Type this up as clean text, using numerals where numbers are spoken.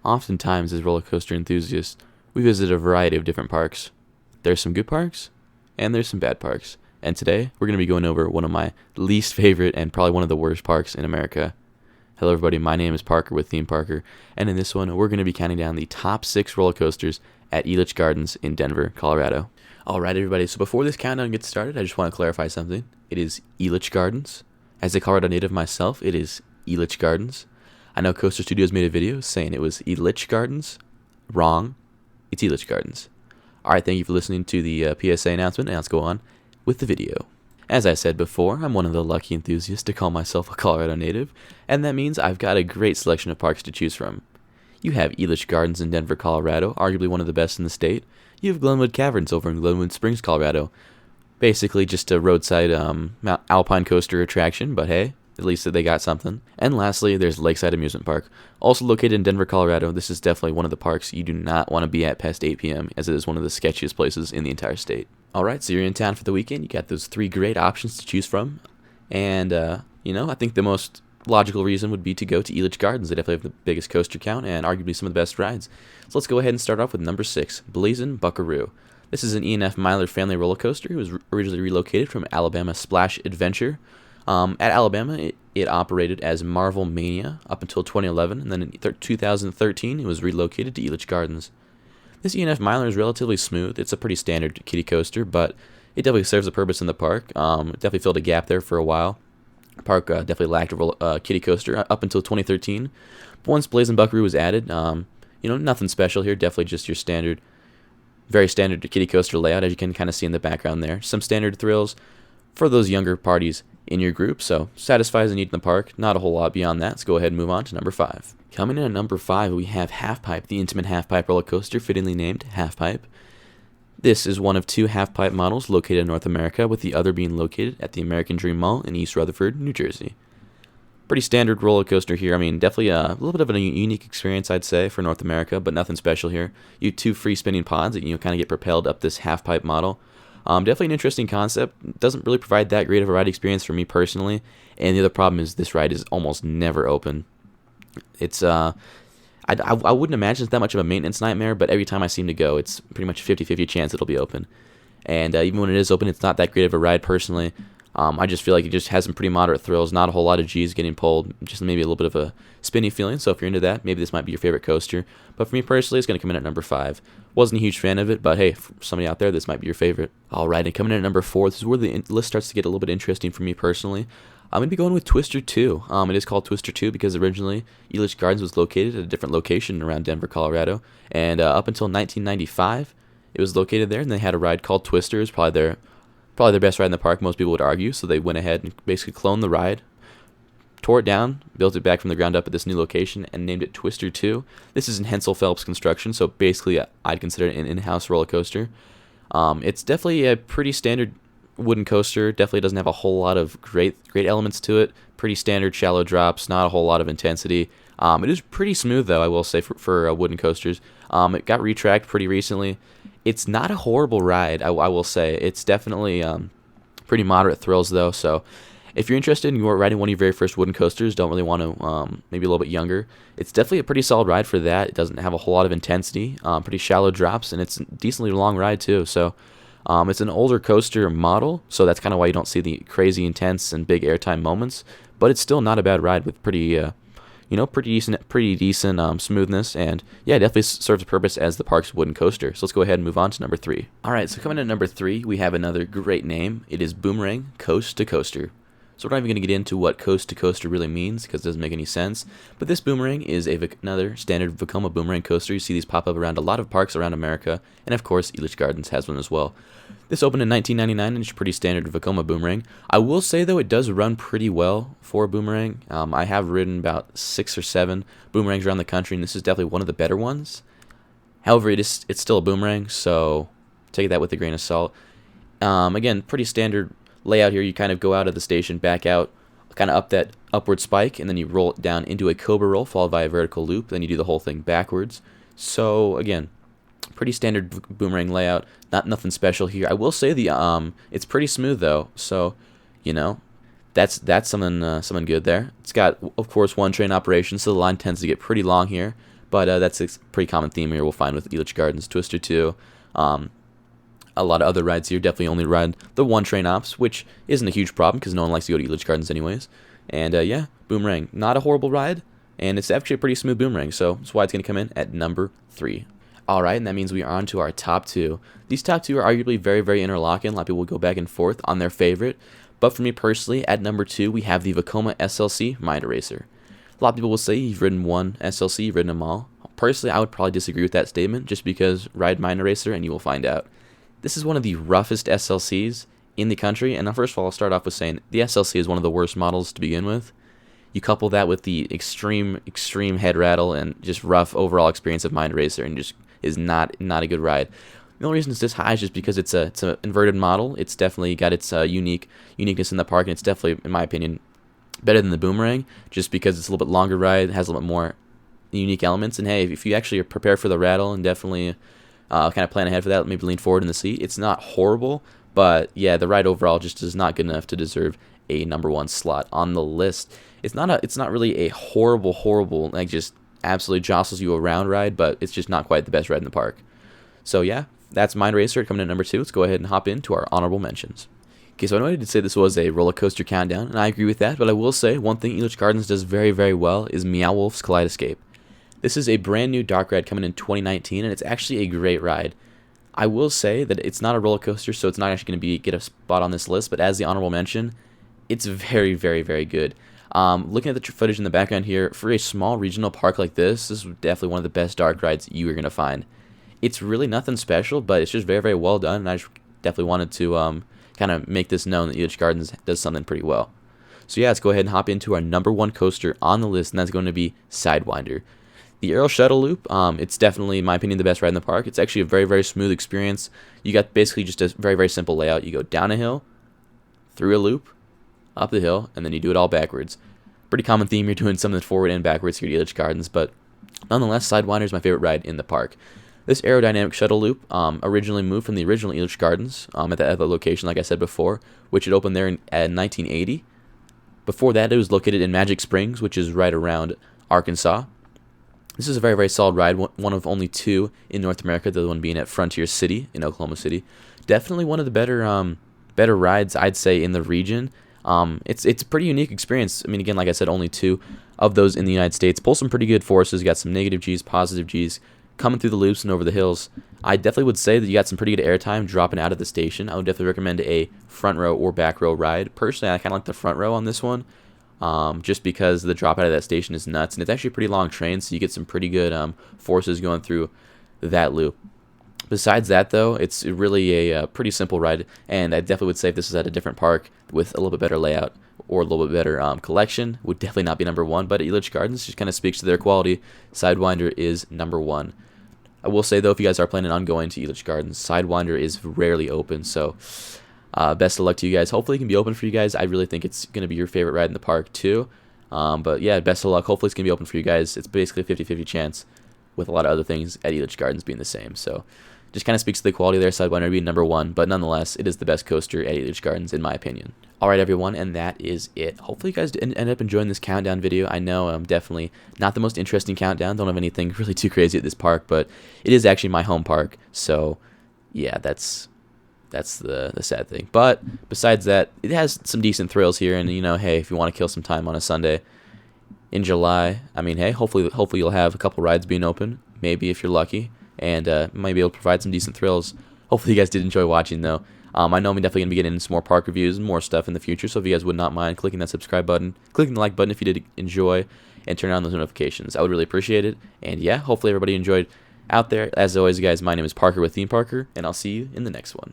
Oftentimes, as roller coaster enthusiasts, we visit a variety of different parks. There's some good parks, and there's some bad parks. And today, we're going to be going over one of my least favorite and probably one of the worst parks in America. Hello, everybody. My name is Parker with Theme Parker, and in this one, we're going to be counting down the top 6 roller coasters at Elitch Gardens in Denver, Colorado. All right, everybody. So before this countdown gets started, I just want to clarify something. It is Elitch Gardens. As a Colorado native myself, it is Elitch Gardens. I know Coaster Studios made a video saying it was Elitch Gardens. Wrong. It's Elitch Gardens. All right, thank you for listening to the PSA announcement, and let's go on with the video. As I said before, I'm one of the lucky enthusiasts to call myself a Colorado native, and that means I've got a great selection of parks to choose from. You have Elitch Gardens in Denver, Colorado, arguably one of the best in the state. You have Glenwood Caverns over in Glenwood Springs, Colorado. Basically just a roadside alpine coaster attraction, but hey, at least they got something. And lastly, there's Lakeside Amusement Park, also located in Denver, Colorado. This is definitely one of the parks you do not want to be at past 8 p.m., as it is one of the sketchiest places in the entire state. Alright, so you're in town for the weekend. You got those 3 great options to choose from. And, I think the most logical reason would be to go to Elitch Gardens. They definitely have the biggest coaster count and arguably some of the best rides. So let's go ahead and start off with number 6, Blazin' Buckaroo. This is an E&F Myler family roller coaster. It was originally relocated from Alabama Splash Adventure. At Alabama, it operated as Marvel Mania up until 2011, and then in 2013, it was relocated to Elitch Gardens. This E&F Myler is relatively smooth. It's a pretty standard kiddie coaster, but it definitely serves a purpose in the park. It definitely filled a gap there for a while. The park definitely lacked a kiddie coaster up until 2013. But once Blazin' Buckaroo was added, nothing special here. Definitely just your standard, very standard kiddie coaster layout, as you can kind of see in the background there. Some standard thrills for those younger parties in your group, so satisfies the need in the park. Not a whole lot beyond that. Let's go ahead and move on to number 5. Coming in at number 5, we have Half Pipe, the intimate half pipe roller coaster, fittingly named Half Pipe. This is one of 2 half pipe models located in North America, with the other being located at the American Dream Mall in East Rutherford, New Jersey. Pretty standard roller coaster here. I mean, definitely a little bit of a unique experience, I'd say, for North America, but nothing special here. You have 2 free spinning pods that kind of get propelled up this half pipe model. Definitely an interesting concept. Doesn't really provide that great of a ride experience for me personally. And the other problem is this ride is almost never open. It's I wouldn't imagine it's that much of a maintenance nightmare, but every time I seem to go, it's pretty much a 50-50 chance it'll be open. And even when it is open, it's not that great of a ride personally. I just feel like it just has some pretty moderate thrills, not a whole lot of G's getting pulled, just maybe a little bit of a spinny feeling. So if you're into that, maybe this might be your favorite coaster. But for me personally, it's going to come in at number 5. Wasn't a huge fan of it, but hey, for somebody out there, this might be your favorite. All right, and coming in at number 4, this is where the list starts to get a little bit interesting for me personally. I'm going to be going with Twister 2. It is called Twister 2 because originally Elitch Gardens was located at a different location around Denver, Colorado. And up until 1995, it was located there, and they had a ride called Twister. It was probably their best ride in the park, most people would argue. So they went ahead and basically cloned the ride, tore it down, built it back from the ground up at this new location, and named it Twister 2. This is in Hensel Phelps construction, so basically I'd consider it an in-house roller coaster. It's definitely a pretty standard wooden coaster. Definitely doesn't have a whole lot of great elements to it. Pretty standard shallow drops, not a whole lot of intensity. It is pretty smooth, though, I will say, for wooden coasters. It got retracked pretty recently. It's not a horrible ride, I will say. It's definitely pretty moderate thrills, though. So if you're interested in riding one of your very first wooden coasters, don't really want to, maybe a little bit younger, it's definitely a pretty solid ride for that. It doesn't have a whole lot of intensity, pretty shallow drops, and it's a decently long ride, too. So it's an older coaster model, so that's kind of why you don't see the crazy intense and big airtime moments. But it's still not a bad ride with pretty decent smoothness, and yeah, it definitely serves a purpose as the park's wooden coaster. So let's go ahead and move on to number 3. All right, so coming in at number 3, we have another great name. It is Boomerang Coast to Coaster. So we're not even going to get into what coast to coaster really means because it doesn't make any sense. But this Boomerang is another standard Vekoma Boomerang coaster. You see these pop up around a lot of parks around America, and of course, Elitch Gardens has one as well. This opened in 1999 and it's a pretty standard Vekoma Boomerang. I will say, though, it does run pretty well for a Boomerang. I have ridden about 6 or 7 Boomerangs around the country, and this is definitely one of the better ones. However, it's still a Boomerang, so take that with a grain of salt. Again, pretty standard layout here. You kind of go out of the station, back out, kind of up that upward spike, and then you roll it down into a cobra roll followed by a vertical loop. Then you do the whole thing backwards. So again, pretty standard Boomerang layout. Nothing special here. I will say it's pretty smooth though. So that's something good there. It's got, of course, one train operation, so the line tends to get pretty long here. but that's a pretty common theme here we'll find with Elitch Gardens. Twister 2, a lot of other rides here definitely only ride the one train ops, which isn't a huge problem because no one likes to go to Elitch Gardens anyways. And yeah, Boomerang, not a horrible ride, and it's actually a pretty smooth Boomerang, so that's why it's going to come in at number 3. Alright, and that means we are on to our top 2. These top 2 are arguably very, very interlocking. A lot of people will go back and forth on their favorite. But for me personally, at number 2, we have the Vekoma SLC Mind Eraser. A lot of people will say you've ridden one SLC, you've ridden them all. Personally, I would probably disagree with that statement, just because ride Mind Eraser and you will find out. This is one of the roughest SLCs in the country, and first of all, I'll start off with saying the SLC is one of the worst models to begin with. You couple that with the extreme head rattle and just rough overall experience of Mind Eraser, and just is not a good ride. The only reason it's this high is just because it's an inverted model. It's definitely got its uniqueness in the park, and it's definitely, in my opinion, better than the Boomerang, just because it's a little bit longer ride, has a little bit more unique elements. And hey, if you actually are prepared for the rattle and definitely kind of plan ahead for that, maybe lean forward in the seat, it's not horrible, but yeah, the ride overall just is not good enough to deserve a number 1 slot on the list. It's not really a horrible, like just absolutely jostles you around ride, but it's just not quite the best ride in the park. So yeah, that's Mind Racer coming in at number 2. Let's go ahead and hop into our honorable mentions. Okay, so I know I did say this was a roller coaster countdown, and I agree with that, but I will say one thing Elitch Gardens does very, very well is Meow Wolf's Kaleidoscape. This is a brand new dark ride coming in 2019, and it's actually a great ride. I will say that it's not a roller coaster, so it's not actually going to get a spot on this list, but as the honorable mention, it's very, very, very good. Looking at the footage in the background here, for a small regional park like this is definitely one of the best dark rides you are going to find. It's really nothing special, but it's just very, very well done, and I just definitely wanted to kind of make this known that Elitch Gardens does something pretty well. So yeah, let's go ahead and hop into our number 1 coaster on the list, and that's going to be Sidewinder. The Aero Shuttle Loop, it's definitely, in my opinion, the best ride in the park. It's actually a very, very smooth experience. You got basically just a very, very simple layout. You go down a hill, through a loop, up the hill, and then you do it all backwards. Pretty common theme, you're doing something forward and backwards here at Elitch Gardens, but nonetheless, Sidewinder is my favorite ride in the park. This aerodynamic shuttle loop originally moved from the original Elitch Gardens at the other location, like I said before, which had opened there in 1980. Before that, it was located in Magic Springs, which is right around Arkansas. This is a very, very solid ride, one of only 2 in North America, the other one being at Frontier City in Oklahoma City. Definitely one of the better rides, I'd say, in the region. It's a pretty unique experience. I mean, again, like I said, only 2 of those in the United States. Pull some pretty good forces. You got some negative G's, positive G's coming through the loops and over the hills. I definitely would say that you got some pretty good airtime dropping out of the station. I would definitely recommend a front row or back row ride. Personally, I kind of like the front row on this one, just because the drop out of that station is nuts, and it's actually a pretty long train, so you get some pretty good forces going through that loop. Besides that, though, it's really a pretty simple ride, and I definitely would say if this is at a different park with a little bit better layout or a little bit better collection, would definitely not be number 1, but Elitch Gardens just kind of speaks to their quality. Sidewinder is number 1. I will say, though, if you guys are planning on going to Elitch Gardens, Sidewinder is rarely open, so best of luck to you guys. Hopefully it can be open for you guys. I really think it's going to be your favorite ride in the park, too. But yeah, best of luck. Hopefully it's going to be open for you guys. It's basically a 50-50 chance, with a lot of other things at Elitch Gardens being the same, so just kind of speaks to the quality there. Sidewinder being number 1, but nonetheless, it is the best coaster at Elitch Gardens, in my opinion. Alright, everyone, and that is it. Hopefully you guys end up enjoying this countdown video. I know I'm definitely not the most interesting countdown. Don't have anything really too crazy at this park, but it is actually my home park, so yeah, that's the sad thing. But besides that, it has some decent thrills here, and hey, if you want to kill some time on a Sunday in July, I mean, hey, hopefully you'll have a couple rides being open, maybe if you're lucky, and might be able to provide some decent thrills. Hopefully you guys did enjoy watching, though. I know I'm definitely going to be getting into some more park reviews and more stuff in the future, so if you guys would not mind clicking that subscribe button, clicking the like button if you did enjoy, and turn on those notifications, I would really appreciate it. And yeah, hopefully everybody enjoyed out there. As always, guys, my name is Parker with Theme Parker, and I'll see you in the next one.